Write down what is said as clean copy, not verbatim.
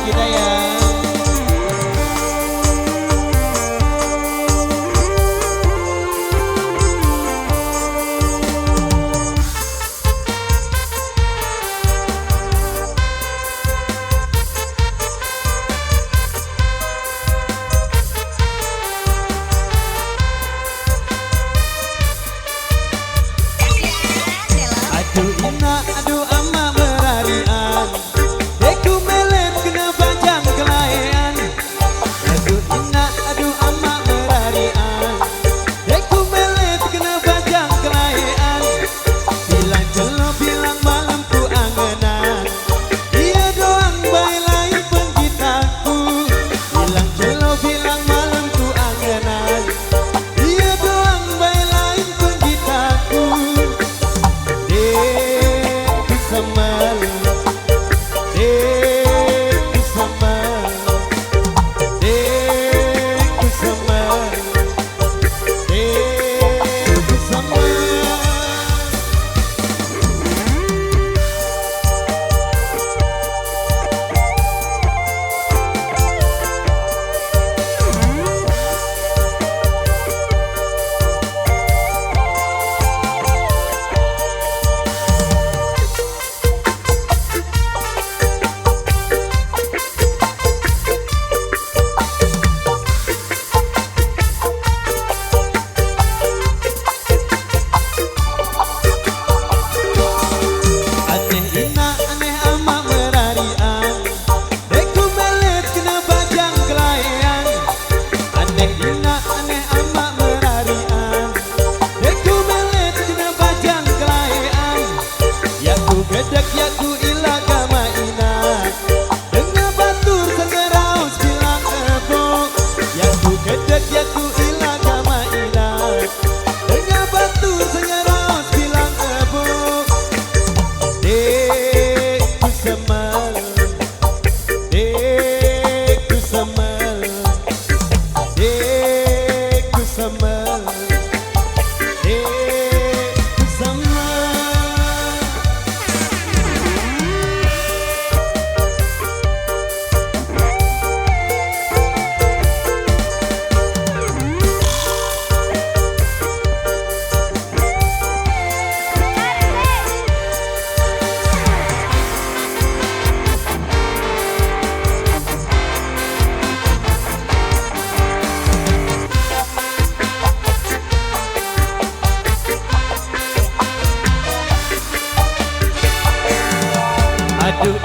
kita ya. Aduh ina, aduh ama berarian, deku melet kena bajang kelayan. Aduh ina, aduh ama berarian, deku melet kena bajang kelayan. Bilang jelo, bilang malam ku angenan, dia doang bayi lain penggitaku. Bilang jelo, bilang malam ku angenan, dia doang bayi lain penggitaku. Gedek ya ku ilaga mainan, dengan batur sengeraus bilang ebok. Ya ku gedek ya ku ilaga mainan, dengan batur sengeraus bilang ebok. Dek ku semel, dek ku semel, dek ku semel, dek ku semel. Aduh